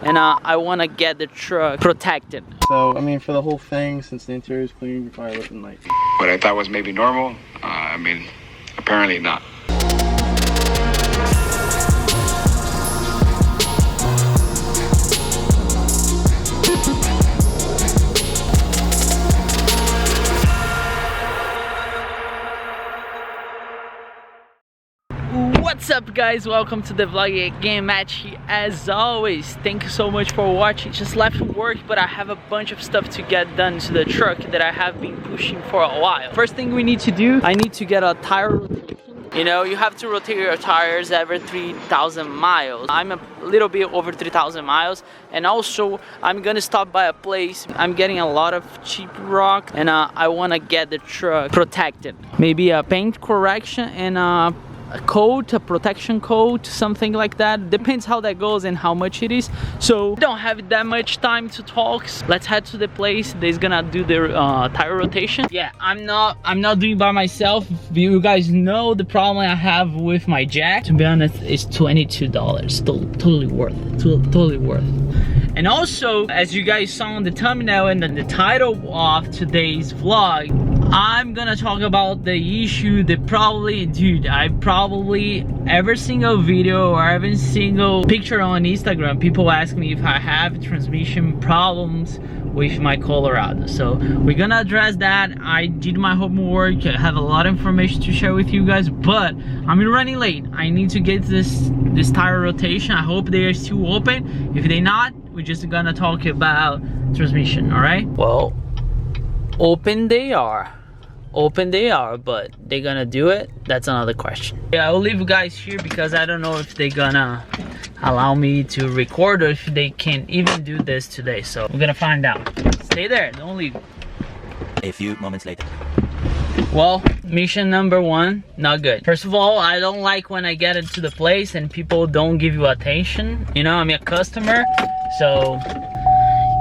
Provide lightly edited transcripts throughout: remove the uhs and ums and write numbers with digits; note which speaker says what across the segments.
Speaker 1: and I want to get the truck protected.
Speaker 2: So, I mean, for the whole thing, since the interior is clean, you're probably looking like...
Speaker 3: What I thought was maybe normal, I mean, apparently not.
Speaker 1: What's up, guys? Welcome to the vlog again. Matt here as always. Thank you so much for watching. Just left work, but I have a bunch of stuff to get done to the truck that I have been pushing for a while. First thing we need to do, I need to get a tire rotation. You know, you have to rotate your tires every 3,000 miles. I'm a little bit over 3,000 miles. And also, I'm gonna stop by a place. I'm getting a lot of cheap rock, and I wanna get the truck protected. Maybe a paint correction and a coat, a protection coat, something like that. Depends how that goes and how much it is. So I don't have that much time to talk. So let's head to the place that's gonna do the tire rotation. Yeah, I'm not doing by myself. You guys know the problem I have with my jack. To be honest, it's $22. Totally worth it. Totally worth it. And also, as you guys saw on the thumbnail and the title of today's vlog, I'm gonna talk about the issue that probably every single video or every single picture on Instagram, people ask me if I have transmission problems with my Colorado. So we're gonna address that. I did my homework. I have a lot of information to share with you guys, but I'm running late. I need to get this tire rotation. I hope they are still open. If they're not, we're just gonna talk about transmission. All right, well, open they are, but they're gonna do it? That's another question. Yeah, I'll leave you guys here because I don't know if they're gonna allow me to record or if they can even do this today. So we're gonna find out. Stay there, don't leave.
Speaker 4: A few moments later.
Speaker 1: Well, mission number one, not good. First of all, I don't like when I get into the place and people don't give you attention. You know, I'm a customer, so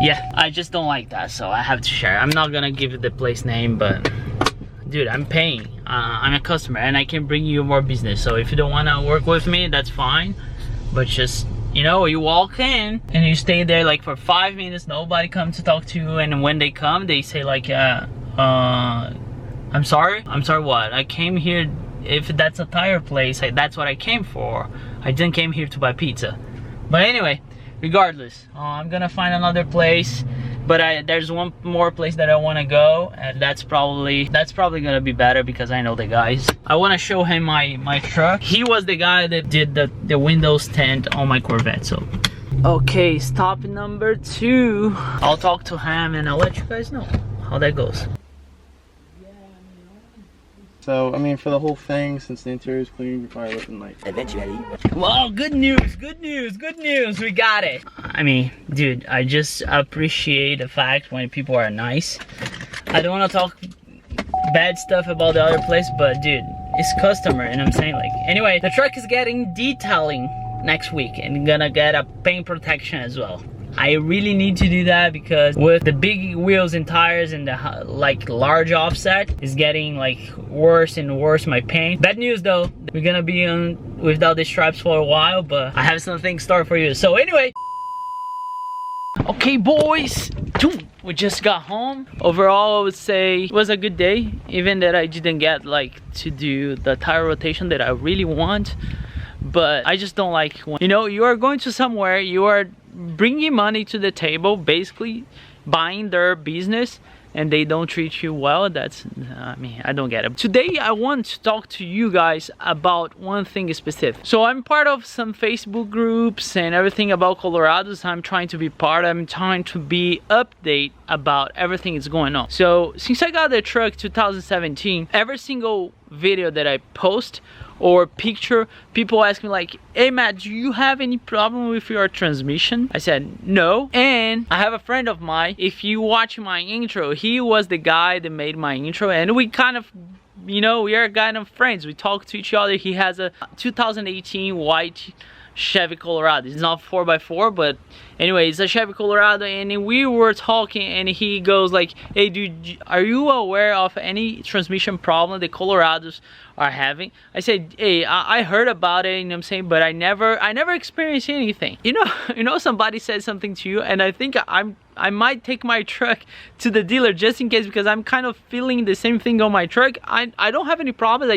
Speaker 1: yeah, I just don't like that. So I have to share. I'm not gonna give you the place name, but dude, I'm paying. I'm a customer and I can bring you more business. So if you don't want to work with me, that's fine. But just, you know, you walk in and you stay there like for 5 minutes, nobody comes to talk to you, and when they come, they say like, I'm sorry what? I came here, if that's a tire place, that's what I came for. I didn't came here to buy pizza. But anyway, regardless, I'm gonna find another place. But there's one more place that I want to go, and that's probably gonna be better because I know the guys. I want to show him my truck. He was the guy that did the windows tint on my Corvette. So okay, stop number 2. I'll talk to him and I'll let you guys know how that goes.
Speaker 2: So, I mean, for the whole thing, since the interior is clean, you're probably looking like...
Speaker 4: Eventually.
Speaker 1: Well, good news, we got it. I mean, dude, I just appreciate the fact when people are nice. I don't want to talk bad stuff about the other place, but dude, it's customer, and I'm saying, like, anyway, the truck is getting detailing next week and gonna get a paint protection as well. I really need to do that because with the big wheels and tires and the like large offset is getting like worse and worse, my paint. Bad news though, we're gonna be on without the stripes for a while, but I have something stored for you. So anyway, okay boys, we just got home. Overall, I would say it was a good day, even that I didn't get like to do the tire rotation that I really want. But I just don't like when, you know, you are going to somewhere, you are bringing money to the table, basically buying their business, and they don't treat you well. That's, I mean, I don't get it. Today I want to talk to you guys about one thing specific. So I'm part of some Facebook groups and everything about Colorado. So I'm trying to be part. I'm trying to be update about everything that's going on. So since I got the truck 2017, every single video that I post or picture, people ask me like, hey Matt, do you have any problem with your transmission? I said no. And I have a friend of mine, if you watch my intro, he was the guy that made my intro, and we kind of, you know, we are kind of friends. We talk to each other. He has a 2018 white Chevy Colorado. It's not 4x4, but Anyway, it's a Chevy Colorado, and we were talking, and he goes like, hey dude, are you aware of any transmission problem the Colorados are having? I said, hey, I heard about it, you know what I'm saying, but I never experienced anything. You know, somebody said something to you, and I think I might take my truck to the dealer just in case, because I'm kind of feeling the same thing on my truck. I don't have any problems.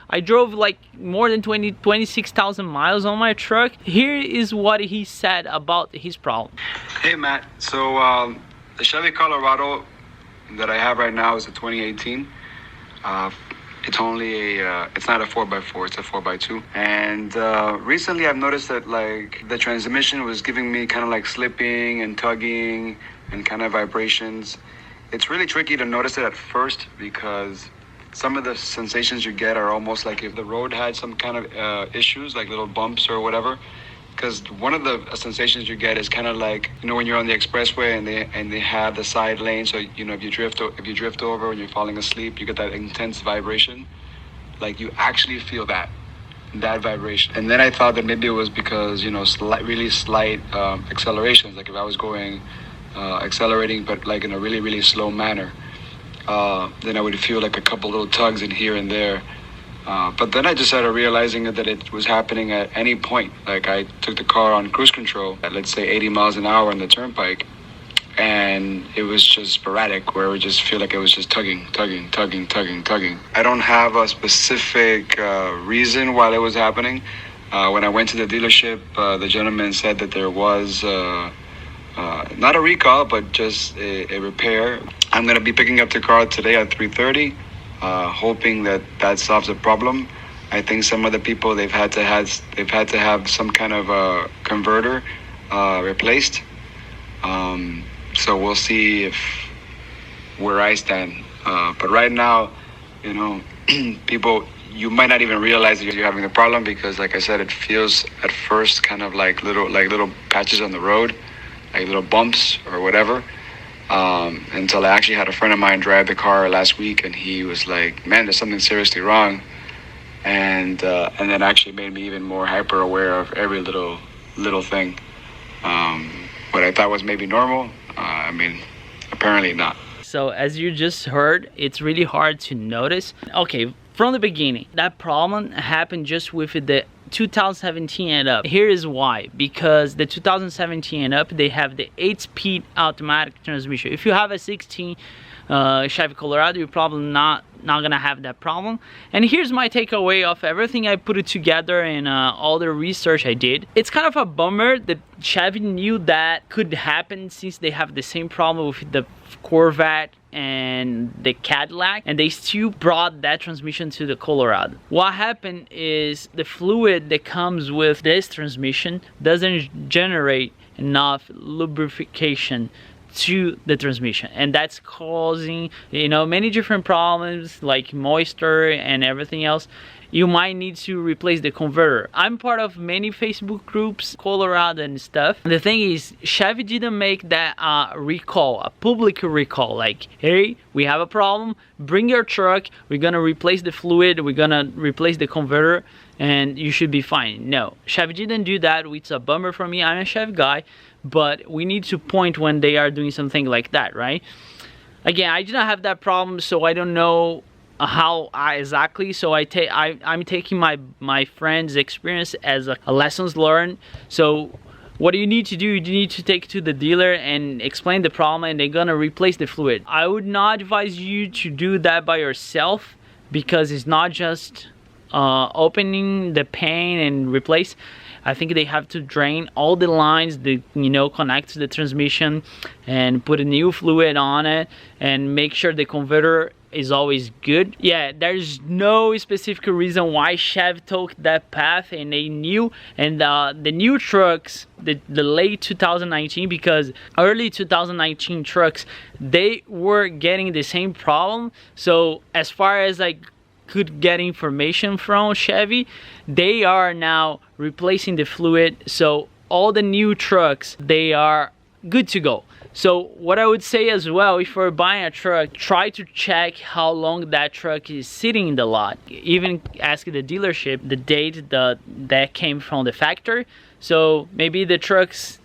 Speaker 1: I drove like more than 26,000 miles on my truck. Here is what he said about his problem.
Speaker 3: Hey Matt, so the Chevy Colorado that I have right now is a 2018. It's only it's not a 4x4, it's a 4x2. And recently I've noticed that like the transmission was giving me kind of like slipping and tugging and kind of vibrations. It's really tricky to notice it at first because some of the sensations you get are almost like if the road had some kind of issues, like little bumps or whatever. Because one of the sensations you get is kind of like, you know, when you're on the expressway and they have the side lane, so you know if you drift over when you're falling asleep, you get that intense vibration. Like you actually feel that vibration. And then I thought that maybe it was because, you know, really slight accelerations. Like if I was going accelerating, but like in a really, really slow manner, then I would feel like a couple little tugs in here and there. But then I just started realizing that it was happening at any point. Like I took the car on cruise control at, let's say, 80 miles an hour on the turnpike, and it was just sporadic, where it would just feel like it was just tugging. I don't have a specific reason why it was happening. When I went to the dealership, the gentleman said that there was not a recall, but just a repair. I'm going to be picking up the car today at 3:30. Hoping that solves the problem. I think some of the people they've had to have some kind of a converter replaced. So we'll see where I stand. But right now, you know, people, you might not even realize that you're having the problem because, like I said, it feels at first kind of like little patches on the road, like little bumps or whatever. Until I actually had a friend of mine drive the car last week, and he was like, man, there's something seriously wrong. And then actually made me even more hyper aware of every little thing. What I thought was maybe normal, I mean, apparently not.
Speaker 1: So as you just heard, it's really hard to notice. Okay, from the beginning, that problem happened just with the 2017 and up. Here is why. Because the 2017 and up, they have the 8-speed automatic transmission. If you have a 16 Chevy Colorado, you're probably not gonna have that problem. And here's my takeaway of everything I put it together and all the research I did. It's kind of a bummer that Chevy knew that could happen, since they have the same problem with the Corvette and the Cadillac, and they still brought that transmission to the Colorado. What happened is the fluid that comes with this transmission doesn't generate enough lubrication to the transmission, and that's causing, you know, many different problems like moisture and everything else. You might need to replace the converter. I'm part of many Facebook groups, Colorado and stuff. The thing is, Chevy didn't make that recall, a public recall, like, hey, we have a problem, bring your truck, we're gonna replace the fluid, we're gonna replace the converter, and you should be fine. No, Chevy didn't do that, which is a bummer for me. I'm a Chevy guy, but we need to point when they are doing something like that, right? Again, I did not have that problem, so I don't know how exactly. So I'm taking my friend's experience as a lessons learned. So what you need to do, you need to take it to the dealer and explain the problem, and they're gonna replace the fluid. I would not advise you to do that by yourself, because it's not just opening the pan and replace. I think they have to drain all the lines that, you know, connect to the transmission, and put a new fluid on it, and make sure the converter is always good. Yeah, there's no specific reason why Chevy took that path, and they knew. And the new trucks, the late 2019, because early 2019 trucks, they were getting the same problem. So as far as I could get information from Chevy, they are now replacing the fluid. So all the new trucks, they are good to go. So what I would say as well, if you're buying a truck, try to check how long that truck is sitting in the lot. Even ask the dealership the date that came from the factory, So maybe the trucks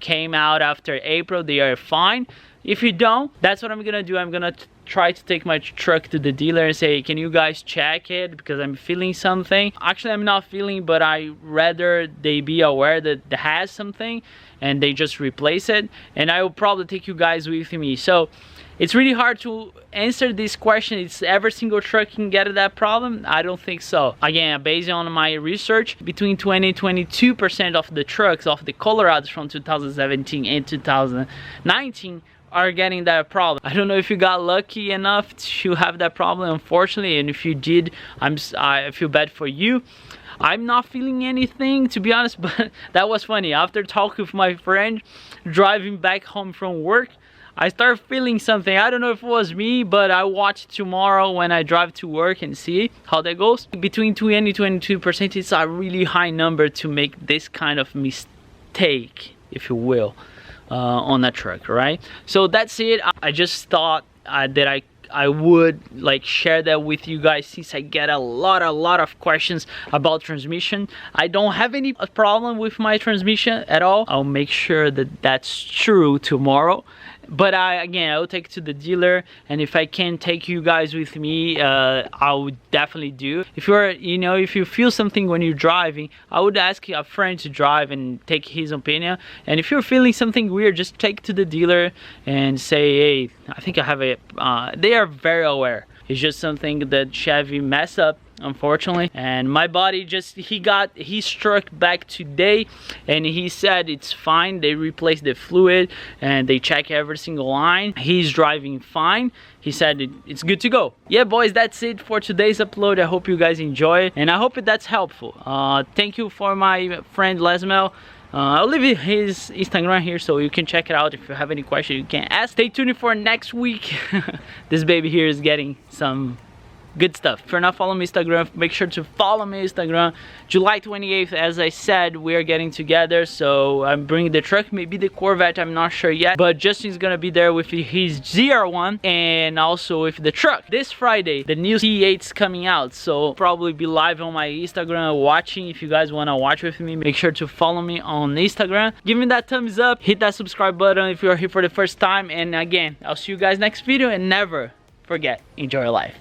Speaker 1: came out after April, they are fine. If you don't, that's what I'm gonna do. I'm gonna try to take my truck to the dealer and say, can you guys check it, because I'm feeling something. Actually, I'm not feeling, but I rather they be aware that it has something and they just replace it, and I will probably take you guys with me. So it's really hard to answer this question. It's every single truck can get that problem? I don't think so. Again, based on my research, between 20 and 22% of the trucks of the Colorados from 2017 and 2019 are getting that problem. I don't know if you got lucky enough to have that problem, unfortunately, and if you did, I feel bad for you. I'm not feeling anything, to be honest, but that was funny. After talking with my friend driving back home from work, I started feeling something. I don't know if it was me, but I watch tomorrow when I drive to work and see how that goes. Between 20 and 22% is a really high number to make this kind of mistake, if you will, on that truck, right? So that's it. I just thought that I would like share that with you guys, since I get a lot of questions about transmission. I don't have any problem with my transmission at all. I'll make sure that that's true tomorrow. But again, I will take it to the dealer, and if I can take you guys with me, I would definitely do. If you're, if you feel something when you're driving, I would ask a friend to drive and take his opinion. And if you're feeling something weird, just take it to the dealer and say, hey, I think I have a. They are very aware. It's just something that Chevy messed up, unfortunately, and my body just he struck back today, and he said it's fine. They replaced the fluid and they check every single line. He's driving fine. He said it's good to go. Yeah, boys, that's it for today's upload. I hope you guys enjoy it, and I hope that's helpful. Thank you for my friend LASFIT. I'll leave his Instagram here so you can check it out. If you have any questions, you can ask. Stay tuned for next week. This baby here is getting some good stuff. If you're not following me Instagram, make sure to follow me Instagram. July 28th, as I said, we are getting together, so I'm bringing the truck, maybe the Corvette, I'm not sure yet, but Justin's gonna be there with his ZR1 and also with the truck. This Friday, the new C8's coming out, so probably be live on my Instagram watching. If you guys want to watch with me, make sure to follow me on Instagram. Give me that thumbs up, hit that subscribe button if you're here for the first time, and again, I'll see you guys next video, and never forget, enjoy your life.